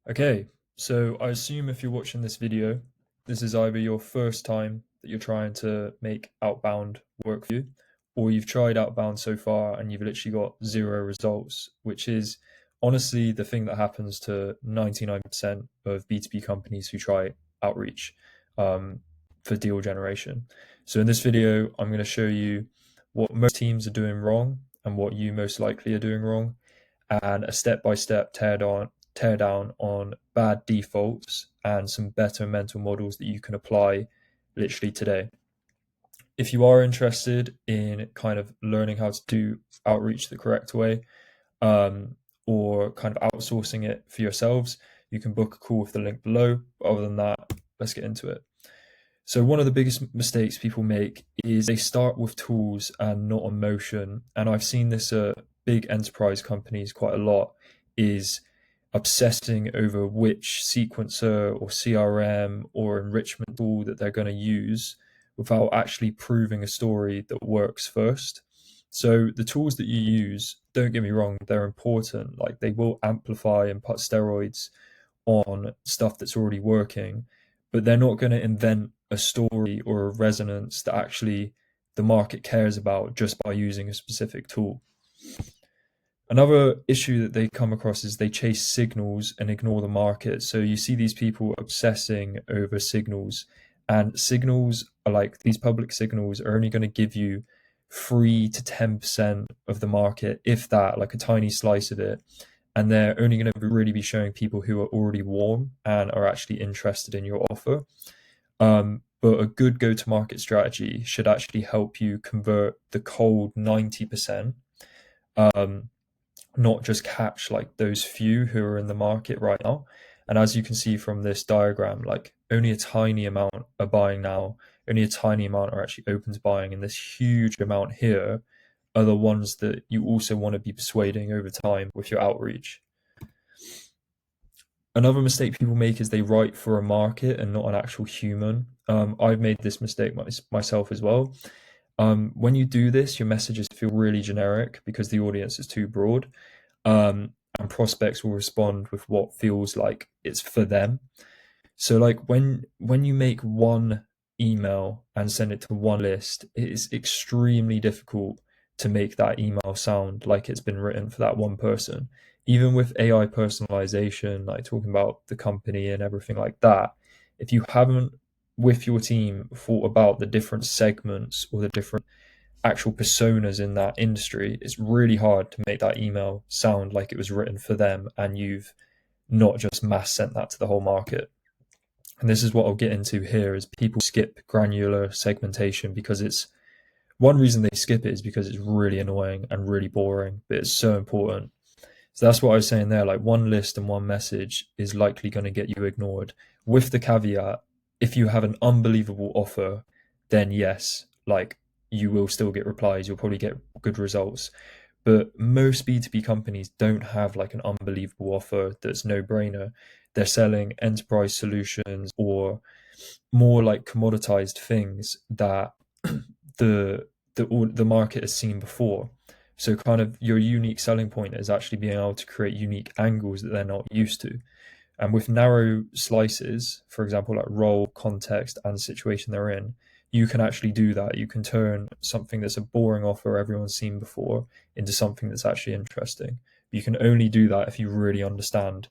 Okay, so I assume if you're watching this video, this is either your first time that you're trying to make outbound work for you, or you've tried outbound so far and you've literally got zero results, which is honestly the thing that happens to 99% of B2B companies who try outreach um, for deal generation. So in this video, I'm going to show you what most teams are doing wrong and what you most likely are doing wrong, and a step-by-step tear down on bad defaults and some better mental models that you can apply literally today. If you are interested in kind of learning how to do outreach the correct way, um, or kind of outsourcing it for yourselves, you can book a call with the link below. But other than that, let's get into it. So one of the biggest mistakes people make is they start with tools and not on motion. And I've seen this at big enterprise companies quite a lot, is obsessing over which sequencer or CRM or enrichment tool that they're going to use without actually proving a story that works first. So the tools that you use, don't get me wrong, they're important. Like they will amplify and put steroids on stuff that's already working, but they're not going to invent a story or a resonance that actually the market cares about just by using a specific tool. Another issue that they come across is they chase signals and ignore the market. So you see these people obsessing over signals, and signals are like these public signals are only going to give you 3 to 10% of the market, if that, like a tiny slice of it. And they're only going to really be showing people who are already warm and are actually interested in your offer. But a good go to market strategy should actually help you convert the cold 90%, um, not just catch like those few who are in the market right now. And as you can see from this diagram, like only a tiny amount are buying now, only a tiny amount are actually open to buying, and this huge amount here are the ones that you also want to be persuading over time with your outreach. Another mistake people make is they write for a market and not an actual human. I've made this mistake myself as well. When you do this, your messages feel really generic because the audience is too broad, and prospects will respond with what feels like it's for them. So, like when you make one email and send it to one list, it is extremely difficult to make that email sound like it's been written for that one person. Even with AI personalization, like talking about the company and everything like that, if you haven't with your team thought about the different segments or the different actual personas in that industry, it's really hard to make that email sound like it was written for them and you've not just mass sent that to the whole market. And this is what I'll get into here, is people skip granular segmentation because it's one reason they skip it is because it's really annoying and really boring, but it's so important. So that's what I was saying there, like one list and one message is likely going to get you ignored, with the caveat, if you have an unbelievable offer, then yes, like you will still get replies, you'll probably get good results. But most B2B companies don't have like an unbelievable offer that's no brainer. They're selling enterprise solutions or more like commoditized things that the market has seen before. So kind of your unique selling point is actually being able to create unique angles that they're not used to. And with narrow slices, for example, like role, context, and situation they're in, you can actually do that. You can turn something that's a boring offer everyone's seen before into something that's actually interesting. You can only do that if you really understand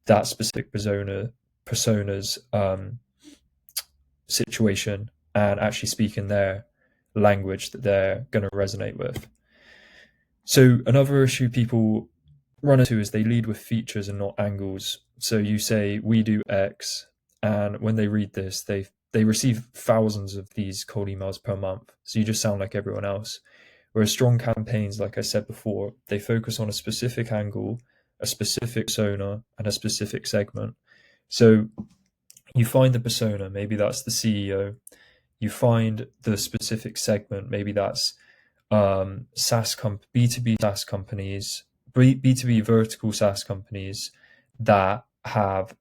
that specific persona's situation and actually speak in their language that they're going to resonate with. So another issue people run into is they lead with features and not angles. So you say we do X, and when they read this, they receive thousands of these cold emails per month. So you just sound like everyone else. Whereas strong campaigns, like I said before, they focus on a specific angle, a specific persona, and a specific segment. So you find the persona, maybe that's the CEO. You find the specific segment, maybe that's B2B SaaS companies, B2B vertical SaaS companies that have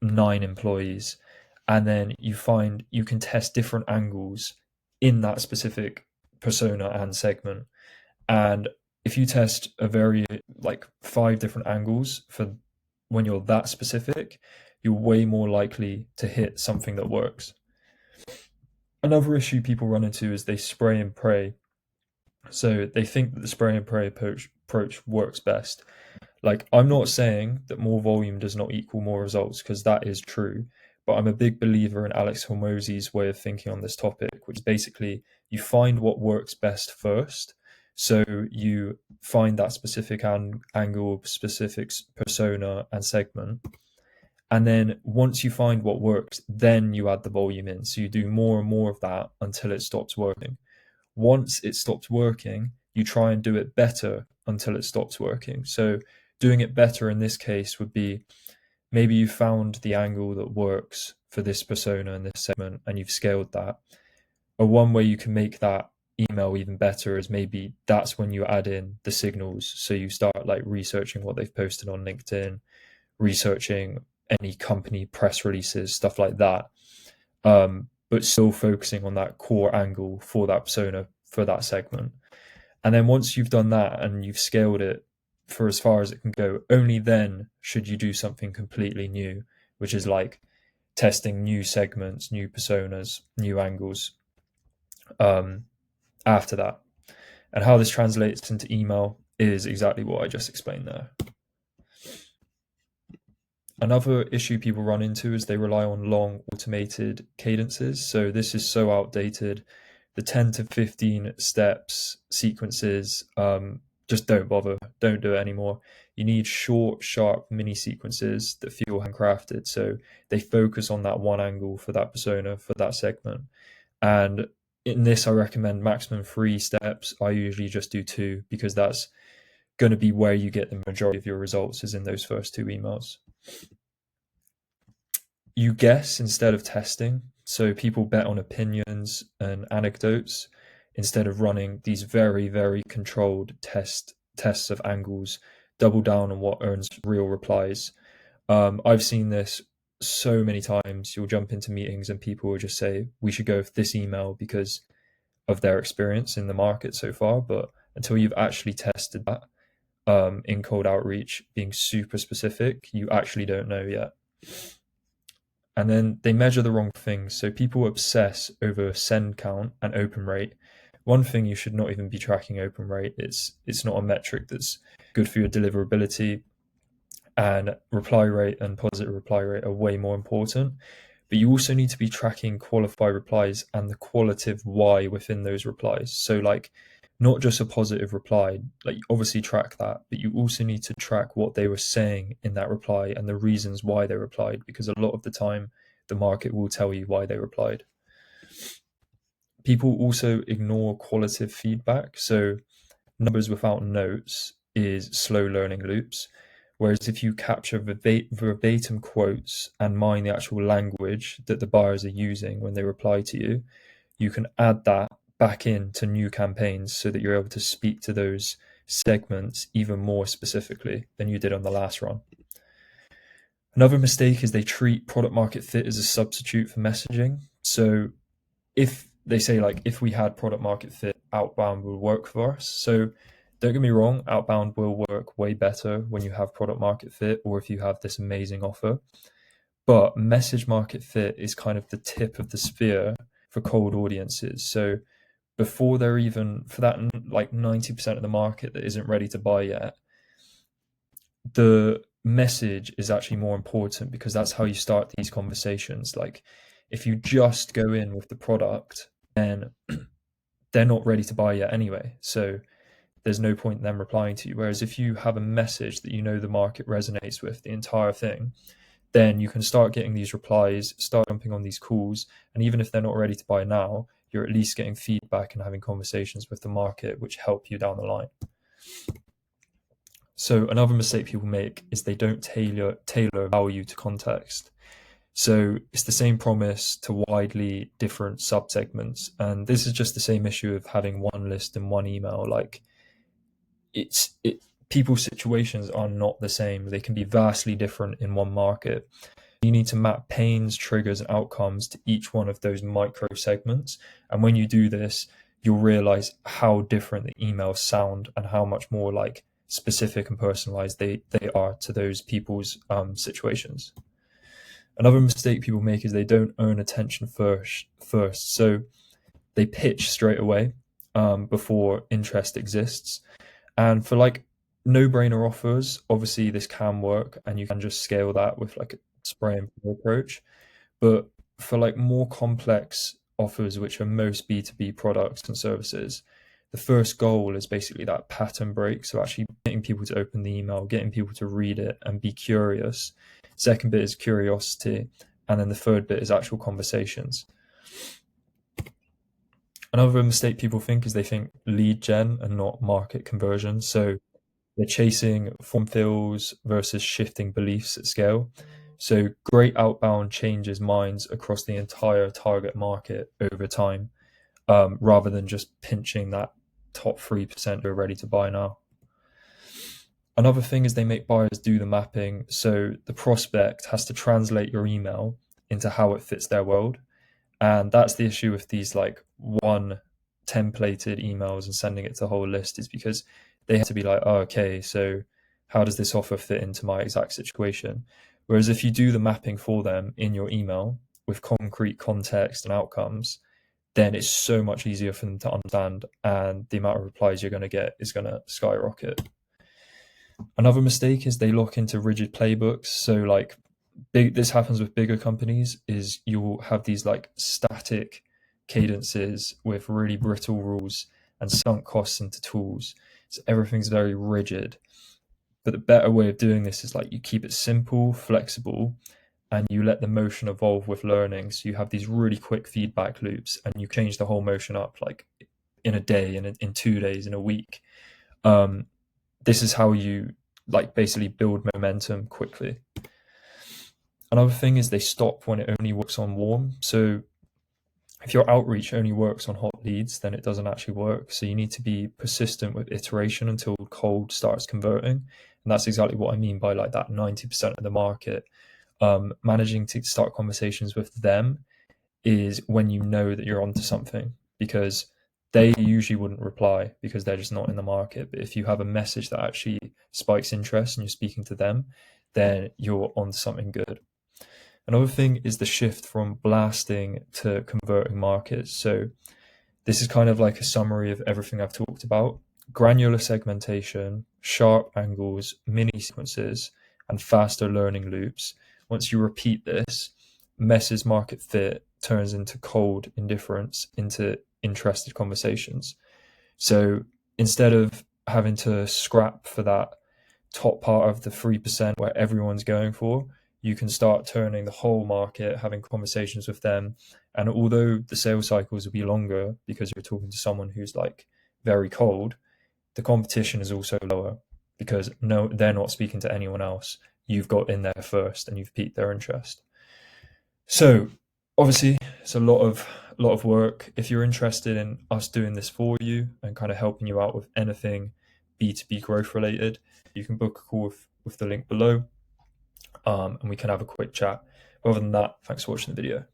9 employees. And then you find you can test different angles in that specific persona and segment. And if you test a very like 5 different angles for when you're that specific, you're way more likely to hit something that works. Another issue people run into is they spray and pray. So they think that the spray and pray approach works best. Like, I'm not saying that more volume does not equal more results, because that is true. But I'm a big believer in Alex Hormozi's way of thinking on this topic, which is basically you find what works best first. So you find that specific angle, specific persona and segment. And then once you find what works, then you add the volume in. So you do more and more of that until it stops working. Once it stops working, you try and do it better until it stops working. So doing it better in this case would be, maybe you found the angle that works for this persona and this segment and you've scaled that. Or one way you can make that email even better is maybe that's when you add in the signals. So you start like researching what they've posted on LinkedIn, researching any company press releases, stuff like that. But still focusing on that core angle for that persona, for that segment. And then once you've done that and you've scaled it for as far as it can go, only then should you do something completely new, which is like testing new segments, new personas, new angles after that. And how this translates into email is exactly what I just explained there. Another issue people run into is they rely on long automated cadences. So this is so outdated. The 10 to 15 steps, sequences, just don't bother. Don't do it anymore. You need short, sharp mini sequences that feel handcrafted. So they focus on that one angle for that persona, for that segment. And in this, I recommend maximum 3 steps. I usually just do 2 because that's going to be where you get the majority of your results, is in those first 2 emails. You guess instead of testing. So people bet on opinions and anecdotes instead of running these very, very controlled tests of angles. Double down on what earns real replies. I've seen this so many times. You'll jump into meetings and people will just say, we should go with this email because of their experience in the market so far. But until you've actually tested that in cold outreach, being super specific, you actually don't know yet. And then they measure the wrong things. So people obsess over send count and open rate. One thing, you should not even be tracking open rate. It's not a metric that's good for your deliverability. And reply rate and positive reply rate are way more important. But you also need to be tracking qualified replies and the qualitative why within those replies. So like, not just a positive reply, like obviously track that, but you also need to track what they were saying in that reply and the reasons why they replied, because a lot of the time the market will tell you why they replied. People also ignore qualitative feedback. So numbers without notes is slow learning loops. Whereas if you capture verbatim quotes and mine the actual language that the buyers are using when they reply to you, you can add that back into new campaigns so that you're able to speak to those segments even more specifically than you did on the last run. Another mistake is they treat product market fit as a substitute for messaging. So if they say like, if we had product market fit, outbound would work for us. So don't get me wrong, outbound will work way better when you have product market fit or if you have this amazing offer. But message market fit is kind of the tip of the spear for cold audiences. So before they're even, for that like 90% of the market that isn't ready to buy yet, the message is actually more important because that's how you start these conversations. Like if you just go in with the product, then they're not ready to buy yet anyway. So there's no point in them replying to you. Whereas if you have a message that you know the market resonates with, the entire thing, then you can start getting these replies, start jumping on these calls. And even if they're not ready to buy now, you're at least getting feedback and having conversations with the market, which help you down the line. So another mistake people make is they don't tailor value to context. So it's the same promise to widely different subsegments. And this is just the same issue of having one list and one email. Like people's situations are not the same. They can be vastly different in one market. You need to map pains, triggers, and outcomes to each one of those micro segments. And when you do this, you'll realize how different the emails sound and how much more like specific and personalized they are to those people's situations. Another mistake people make is they don't earn attention first. So they pitch straight away before interest exists. And for like no-brainer offers, obviously this can work and you can just scale that with like a spray and pray approach. But for like more complex offers, which are most B2B products and services, the first goal is basically that pattern break. So actually getting people to open the email, getting people to read it and be curious. Second bit is curiosity. And then the third bit is actual conversations. Another mistake people think is they think lead gen and not market conversion. So they're chasing form fills versus shifting beliefs at scale. So great outbound changes minds across the entire target market over time, rather than just pinching that top 3% who are ready to buy now. Another thing is they make buyers do the mapping. So the prospect has to translate your email into how it fits their world. And that's the issue with these like one templated emails and sending it to the whole list, is because they have to be like, oh, okay, so how does this offer fit into my exact situation? Whereas if you do the mapping for them in your email with concrete context and outcomes, then it's so much easier for them to understand, and the amount of replies you're going to get is going to skyrocket. Another mistake is they lock into rigid playbooks. So like this happens with bigger companies, is you'll have these like static cadences with really brittle rules and sunk costs into tools. So everything's very rigid. But the better way of doing this is like you keep it simple, flexible, and you let the motion evolve with learning. So you have these really quick feedback loops and you change the whole motion up like in a day, in 2 days, in a week. This is how you like basically build momentum quickly. Another thing is they stop when it only works on warm. So if your outreach only works on hot leads, then it doesn't actually work. So you need to be persistent with iteration until cold starts converting. And that's exactly what I mean by like that 90% of the market. Managing to start conversations with them is when you know that you're onto something, because they usually wouldn't reply because they're just not in the market. But if you have a message that actually spikes interest and you're speaking to them, then you're onto something good. Another thing is the shift from blasting to converting markets. So this is kind of like a summary of everything I've talked about. Granular segmentation, sharp angles, mini sequences, and faster learning loops. Once you repeat this, messes market fit turns into cold indifference, into interested conversations. So instead of having to scrap for that top part of the 3% where everyone's going for, you can start turning the whole market, having conversations with them. And although the sales cycles will be longer because you're talking to someone who's like very cold, the competition is also lower because no, they're not speaking to anyone else. You've got in there first and you've piqued their interest. So obviously it's a lot of work. If you're interested in us doing this for you and kind of helping you out with anything B2B growth related, you can book a call with the link below, and we can have a quick chat. Other than that, thanks for watching the video.